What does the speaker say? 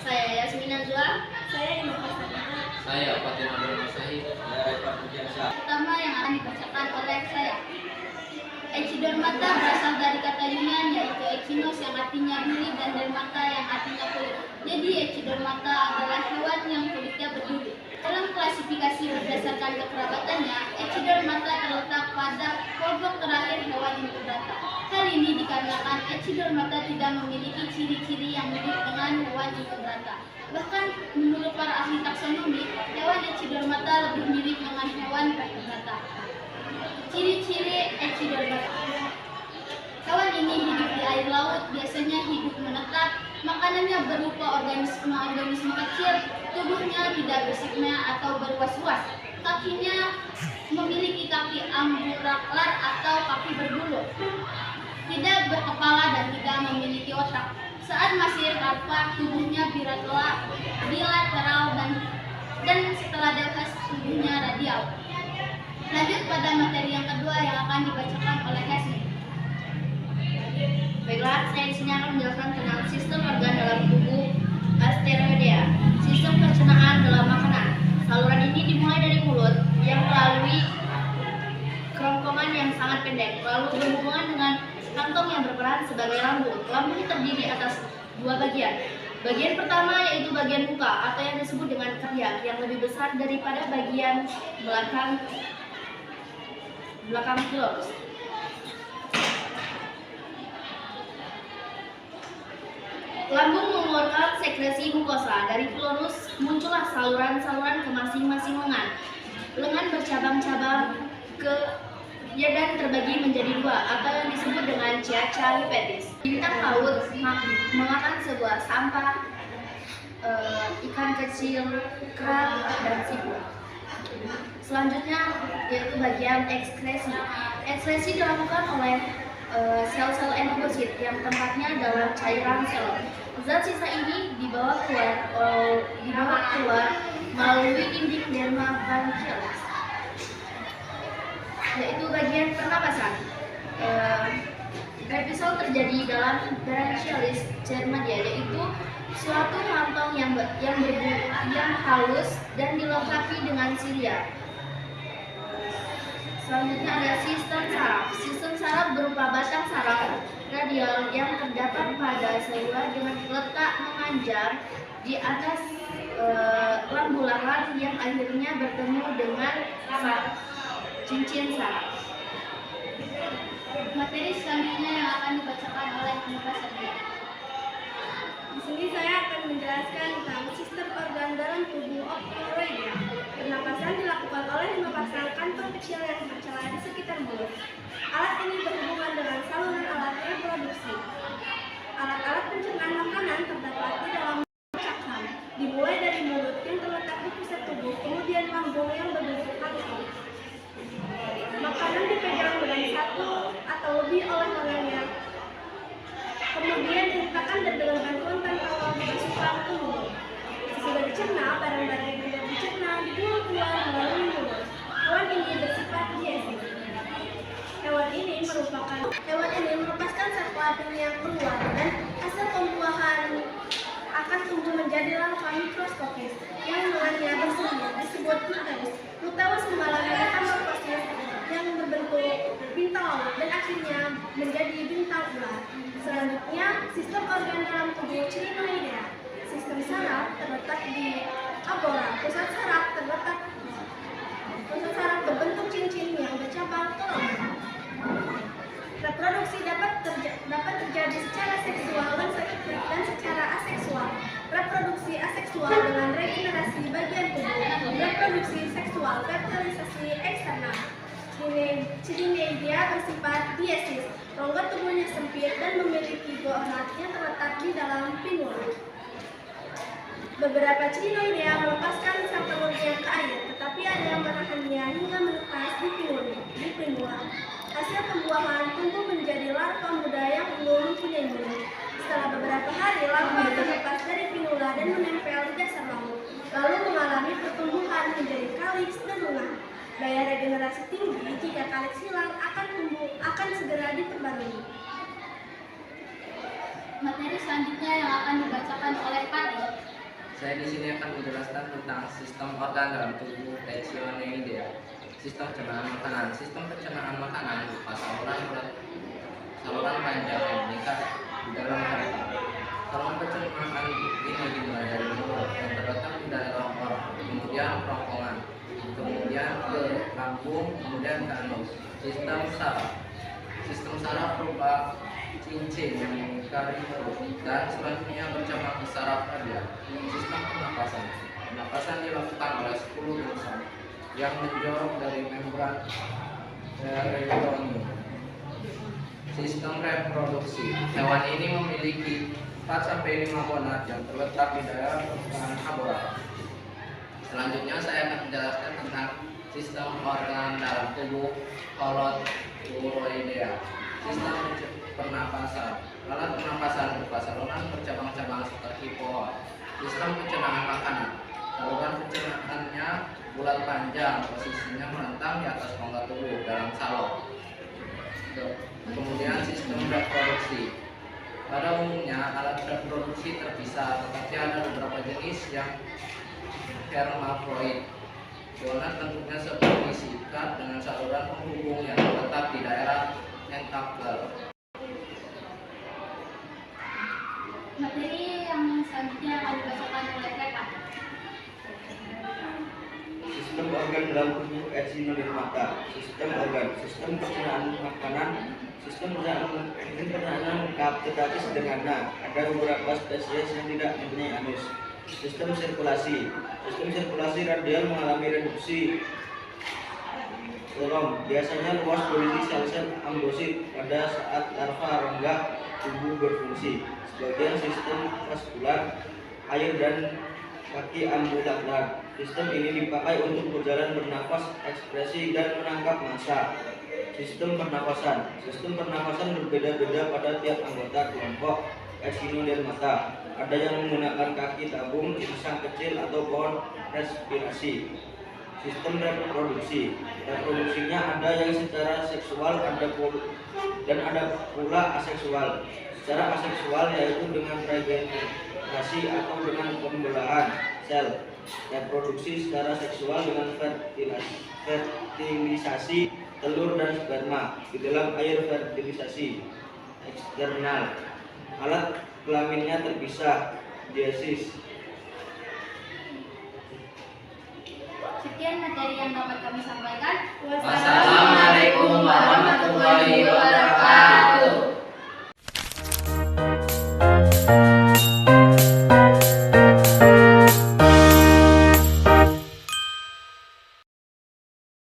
Saya Yasmin Azwa. Saya Inu Hasana. Saya Fatin Abdul Masahid. Pertama yang akan dibacakan oleh saya. Echinodermata berasal dari kata Yunan yaitu echinos yang artinya duri dan dermata yang artinya kulit. Jadi echinodermata adalah hewan yang kulitnya berduri. Dalam klasifikasi berdasarkan kekerabatannya, echinodermata terletak pada kelompok terakhir hewan invertebrata. Hal ini dikarenakan echinodermata tidak memiliki ciri-ciri yang mirip dengan hewan invertebrata. Bahkan menurut para ahli taksonomi, hewan echinodermata lebih mirip dengan hewan vertebrata. Ciri-ciri echinodermata. Hewan ini hidup di air laut, biasanya hidup menetap, makanannya berupa organisme kecil, tubuhnya tidak bersegma atau berwas-was. Kakinya memiliki kaki amburaklar atau kaki berbulu. Tidak berkepala dan tidak memiliki otak. Saat masih larva, tubuhnya bilateral dan setelah dewasa tubuhnya radial. Lanjut pada materi yang kedua yang akan dibacakan oleh Yasmin. Baiklah, saya di sini akan menjelaskan tentang sistem organ dalam tubuh Asteroidea. Sistem pencernaan dalam makanan. Saluran ini dimulai dari mulut yang melalui kerongkongan yang sangat pendek, lalu berhubungan dengan kantong yang berperan sebagai lambung. Lambung terdiri atas dua bagian. Bagian pertama yaitu bagian muka atau yang disebut dengan ketiak yang lebih besar daripada bagian belakang pilorus. Lambung mengeluarkan sekresi mukosa. Dari pilorus muncullah saluran-saluran ke masing-masing lengan. Lengan bercabang-cabang dan terbagi menjadi dua atau yang disebut dengan ciaca hipetis. Bintang laut memakan sebuah sampah, ikan kecil, kerang, dan siput. Selanjutnya yaitu bagian ekskresi. Ekskresi dilakukan oleh sel-sel endosit yang tempatnya dalam cairan sel. Zat sisa ini dibawa keluar melalui dinding derma branchialis, yaitu bagian pernapasan. Repisol terjadi dalam branchialis cermadia, yaitu suatu kantong yang halus dan dilengkapi dengan silia. Selanjutnya ada sistem saraf. Sistem saraf berupa batang saraf radial yang terdapat pada selula dengan letak memanjang di atas lambu lahan yang akhirnya bertemu dengan cincin saraf. Materi selanjutnya yang akan dibacakan oleh Muka Satria. Di sini saya akan menjelaskan tentang sistem organ dalam tubuh Ophiuroidea. Pernapasan dilakukan oleh 5 pasang kantong kecil yang tercela di sekitar mulut. Alat ini berhubungan dengan saluran alat reproduksi. Alat-alat pencernaan makanan terdapat di dalam cakram, dimulai dari mulut yang terletak di pusat tubuh, kemudian lambung yang berbentuk kantong. Makanan dipegang dengan satu atau lebih oleh lengannya, kemudian diletakkan dengan bantuan tangkal dimasukkan ke mulut. Sesudah dicerna, barang-barang yang tidak dicerna dibuang keluar melalui mulut. Hewan ini bersifat diesis. Hewan ini melepaskan zat pelamin yang keluar dan hasil pembuahan akan tumbuh menjadi larva mikroskopis yang lengannya berselidik disebut luteus. Luteus mengalami metamorfosis yang berbentuk bintang laut dan akhirnya menjadi bintang ular. Selanjutnya, sistem organ dalam tubuh Crinoidea. Sistem saraf terletak di agora. Pusat saraf berbentuk cincin yang bercabang ke lambung. Reproduksi dapat terjadi secara seksual dan secara aseksual. Reproduksi aseksual dengan regenerasi bagian tubuh. Reproduksi seksual, fertilisasi eksternal. Crinoidea bersifat diesis. Rongga tubuhnya sempit dan memiliki goonat yang terletak di dalam pinula. Beberapa Crinoidea melepaskan sang telurnya ke air, tetapi ada yang menahannya hingga menetas di pinula. Hasil pembuahan tumbuh menjadi larva muda yang belum mempunyai mulut. Setelah beberapa hari, larva terlepas dari pinula dan menempel di dasar lambung, lalu mengalami pertumbuhan menjadi kaliks dan lunga. Daya regenerasi tinggi jika kaliks hilang akan segera diperbarui. Materi selanjutnya yang akan dibacakan oleh Fatih. Saya di sini akan menjelaskan tentang sistem organ dalam tubuh Echinoidea. Sistem pencernaan makanan. Sistem pencernaan makanan berupa saluran panjang yang meningkat di dalam kereta. Saluran pencernaan ini dimulai dari mulut yang terletak di daerah organ, kemudian kerongkongan, kemudian ke lambung, kemudian ke anus. Sistem saraf. Sistem saraf berupa cincin yang mengingkari perut dan selanjutnya bercabang ke saraf radial. Sistem pernapasan. Pernapasan dilakukan oleh 10 irisan yang menjorok dari membran peritoneum. Sistem reproduksi. Hewan ini memiliki 4-5 gonad yang terletak di daerah permukaan aborat. Selanjutnya saya akan menjelaskan tentang sistem organ dalam tubuh Holoturoidea. Sistem pernapasan. Alat pernapasan berupa saluran bercabang-cabang seperti pohon. Sistem pencernaan makanan. Saluran pencernaannya bulat panjang, posisinya melentang di atas rongga tubuh dalam salon. Kemudian sistem reproduksi. Pada umumnya alat reproduksi terpisah, tetapi ada beberapa jenis yang hermafrodit. Gonad bentuknya seperti sikat dengan saluran penghubung yang terletak di daerah tentakel. Materi yang selanjutnya akan dibacakan oleh Reka. Sistem organ dalam tubuh Echinodermata. Sistem organ. Sistem pencernaan makanan. Sistem pencernaan lengkap tetapi sederhana. Ada beberapa spesies yang tidak mempunyai anus. Sistem sirkulasi. Sistem sirkulasi radial mengalami reduksi kolom. Biasanya luas berisi sel-sel ambosit pada saat larva rongga tubuh berfungsi. Sebagian sistem vaskular, air dan kaki ambulakrar. Sistem ini dipakai untuk berjalan, bernafas, ekspresi, dan menangkap massa. Sistem pernapasan. Sistem pernapasan berbeda-beda pada tiap anggota kelompok Echinodermata. Ada yang menggunakan kaki tabung, insang kecil, atau pohon respirasi. Sistem reproduksi. Reproduksinya ada yang secara seksual, dan ada pula aseksual. Secara aseksual yaitu dengan regenerasi atau dengan pembelahan sel. Reproduksi secara seksual dengan fertilisasi telur dan sperma di dalam air fertilisasi eksternal. Alat kelaminnya terpisah, diesis. Sekian materi yang dapat kami sampaikan. Wassalamualaikum warahmatullahi wabarakatuh.